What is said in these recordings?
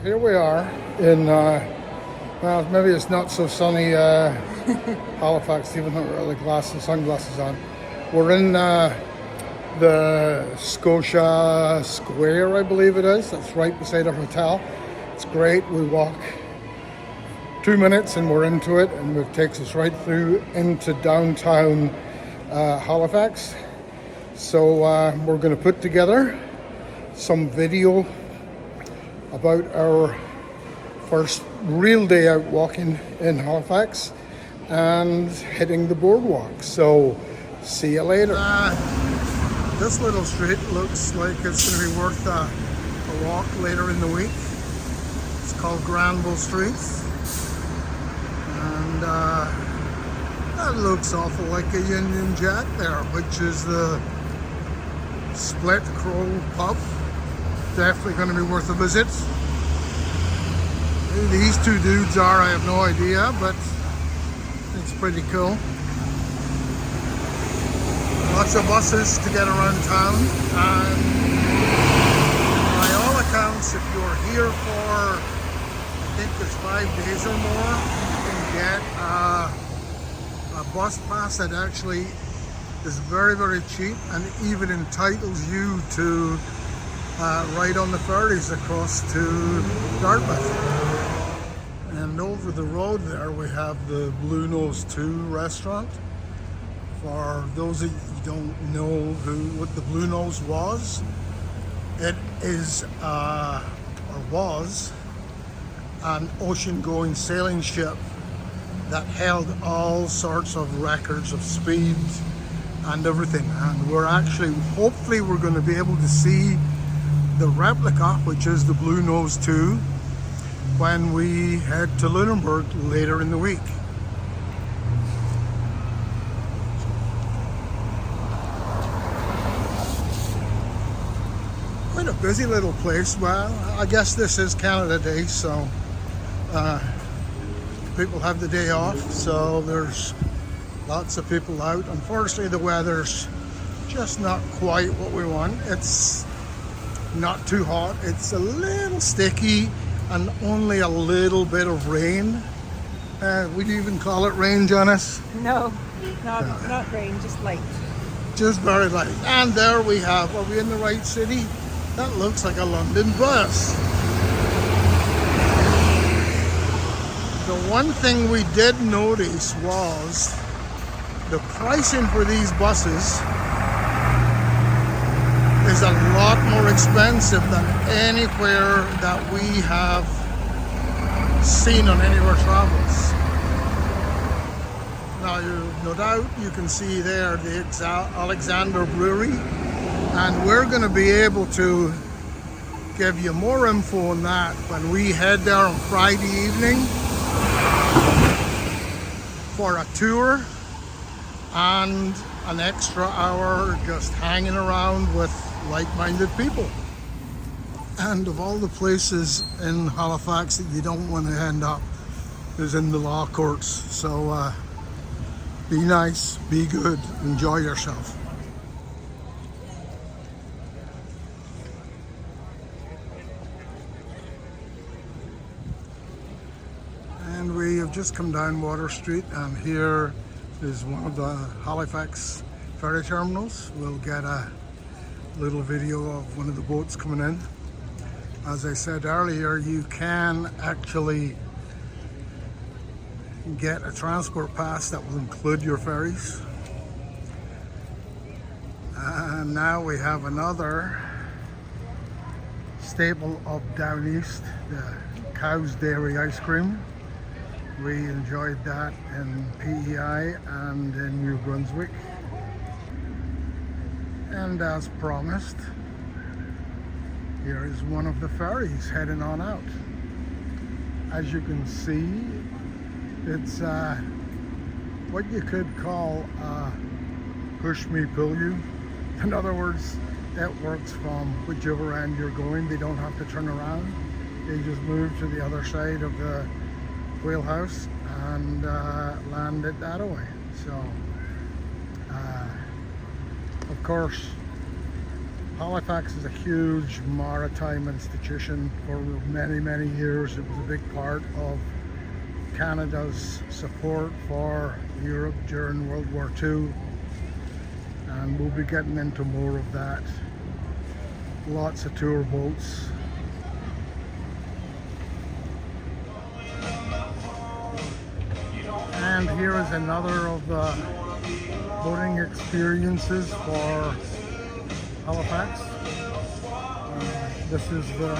Here we are in, well, maybe it's not so sunny Halifax, even though we've got the sunglasses on. We're in the Scotia Square, I believe it is. That's right beside our hotel. It's great. We walk 2 minutes and we're into it, and it takes us right through into downtown Halifax. So we're going to put together some video about our first real day out walking in Halifax and hitting the boardwalk. So see you later. This little street looks like it's going to be worth a walk later in the week. It's called Granville Street, and that looks awful like a Union Jack there, which is the Split Crow pub. Definitely going to be worth a visit. Who these two dudes are, I have no idea, but it's pretty cool. Lots of buses to get around town, and by all accounts, if you're here for, I think it's 5 days or more, you can get a bus pass that actually is very, very cheap and even entitles you to ride on the ferries across to Dartmouth. And over the road there we have the Blue Nose 2 restaurant. For those of you who don't know what the Blue Nose was, it is or was an ocean-going sailing ship that held all sorts of records of speed and everything. And we're actually, hopefully we're going to be able to see the replica, which is the Blue Nose 2, when we head to Lunenburg later in the week. Quite a busy little place. Well, I guess this is Canada Day, so people have the day off, so there's lots of people out. Unfortunately, the weather's just not quite what we want. It's not too hot, it's a little sticky, and only a little bit of rain. Would you even call it rain, Janis? No, not rain, just light. Just very light. And there we have, are we in the right city? That looks like a London bus. The one thing we did notice was the pricing for these buses is a lot more expensive than anywhere that we have seen on any of our travels. Now, no doubt you can see there the Alexander Brewery, and we're going to be able to give you more info on that when we head there on Friday evening for a tour and an extra hour just hanging around with like-minded people. And of all the places in Halifax that you don't want to end up is in the law courts. So be nice, be good, enjoy yourself. And we have just come down Water Street, and here is one of the Halifax ferry terminals. We'll get a little video of one of the boats coming in. As I said earlier, you can actually get a transport pass that will include your ferries. And now we have another staple of down east, the Cow's Dairy ice cream. We enjoyed that in PEI and in New Brunswick. And as promised, here is one of the ferries heading on out. As you can see, it's what you could call push me, pull you. In other words, it works from whichever end you're going. They don't have to turn around. They just move to the other side of the wheelhouse and land it that way. So, of course, Halifax is a huge maritime institution. For many years it was a big part of Canada's support for Europe during World War II, and we'll be getting into more of that. Lots of tour boats. And here is another of the boating experiences for Halifax. This is the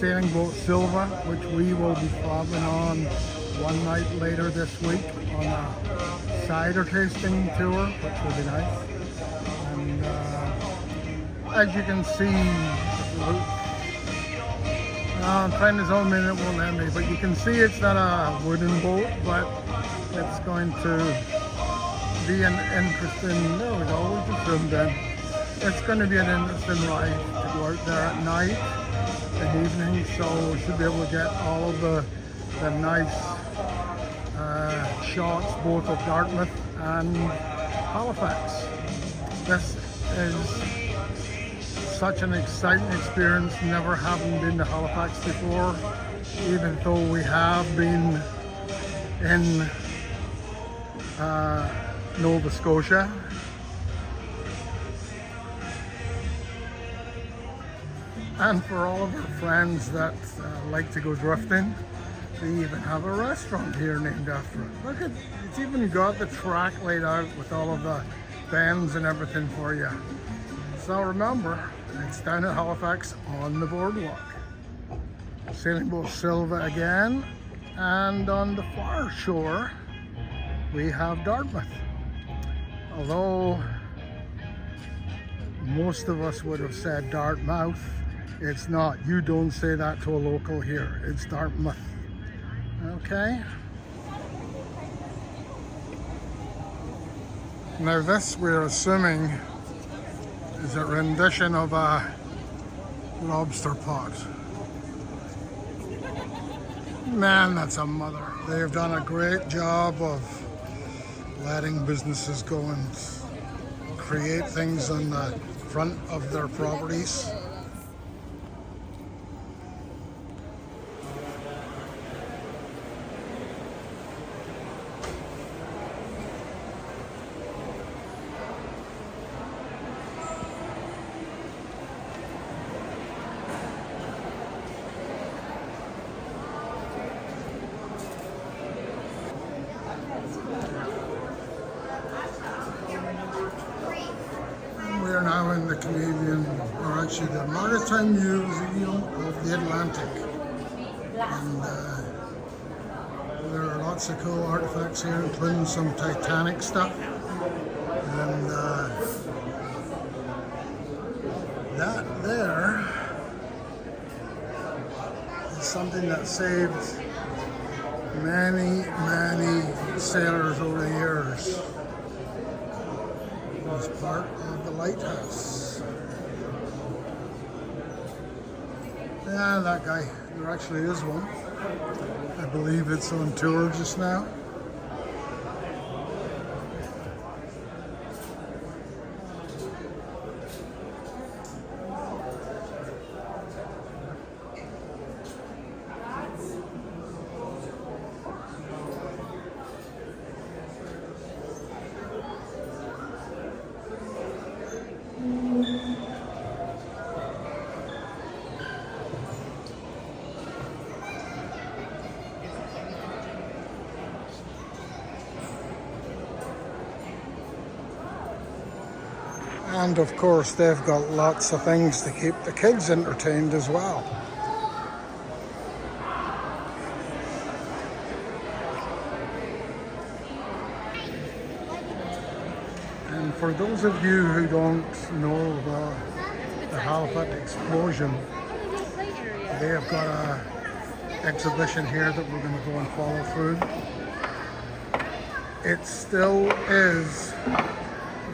sailing boat Silva, which we will be traveling on one night later this week on a cider tasting tour, which will be nice. And as you can see, I'm trying to zoom in, it won't let me, but you can see it's not a wooden boat, but it's going to be an interesting, there we go, we just zoomed in. It's going to be an interesting ride to go out there at night and evening, so we should be able to get all of the nice shots both of Dartmouth and Halifax. This is such an exciting experience, never having been to Halifax before, even though we have been in Nova Scotia. And for all of our friends that like to go drifting, they even have a restaurant here named after it. Look at, it's even got the track laid out with all of the bends and everything for you. So remember, it's down at Halifax on the boardwalk. Sailing boat Silva again, and on the far shore we have Dartmouth. Although most of us would have said Dartmouth, it's not. You don't say that to a local here. It's Dartmouth. Okay. Now this, we're assuming, is a rendition of a lobster pot. Man, that's a mother. They've done a great job of letting businesses go and create things on the front of their properties. We are now in the Canadian, or actually the Maritime Museum of the Atlantic. And there are lots of cool artifacts here, including some Titanic stuff. And that there is something that saved many sailors over the years. It was part of the lighthouse. Yeah, that guy, there actually is one. I believe it's on tour just now. And of course, they've got lots of things to keep the kids entertained as well. And for those of you who don't know about the Halifax explosion, they have got an exhibition here that we're going to go and follow through. It still is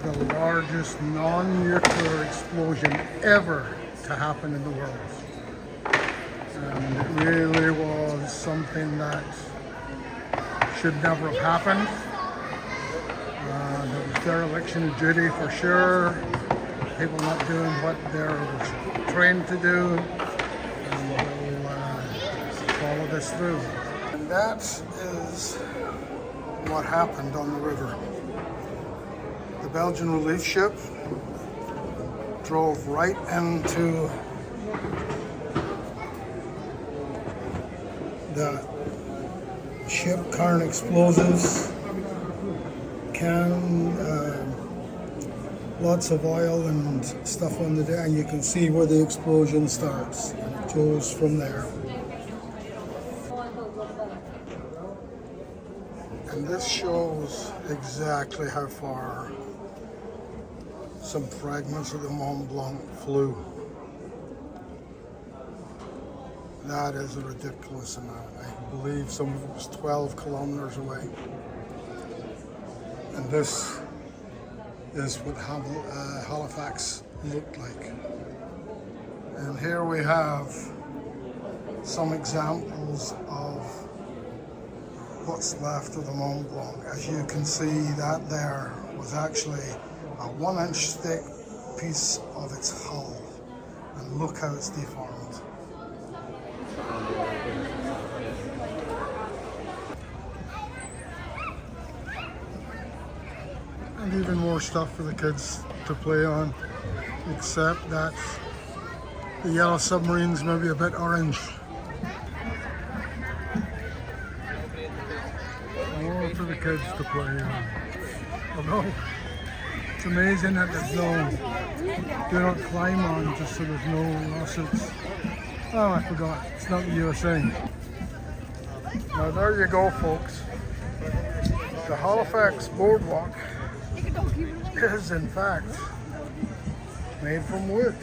the largest non-nuclear explosion ever to happen in the world. And it really was something that should never have happened. There was dereliction of duty for sure. people not doing what they're trained to do, and we'll follow this through. And that is what happened on the river. The Belgian relief ship drove right into the ship, carrying explosives, lots of oil and stuff on the deck, and you can see where the explosion starts. It goes from there. And this shows exactly how far some fragments of the Mont Blanc flew. That is a ridiculous amount. I believe some of it was 12 kilometers away. And this is what Halifax looked like. And here we have some examples of what's left of the Mont Blanc. As you can see, that there was actually a 1-inch thick piece of its hull. And look how it's deformed. And even more stuff for the kids to play on, except that the yellow submarine's maybe a bit orange. More for the kids to play on. Although it's amazing that there's no do not climb on, just so there's no lawsuits. Oh, I forgot, it's not the USA. Now there you go, folks. The Halifax boardwalk is in fact made from wood.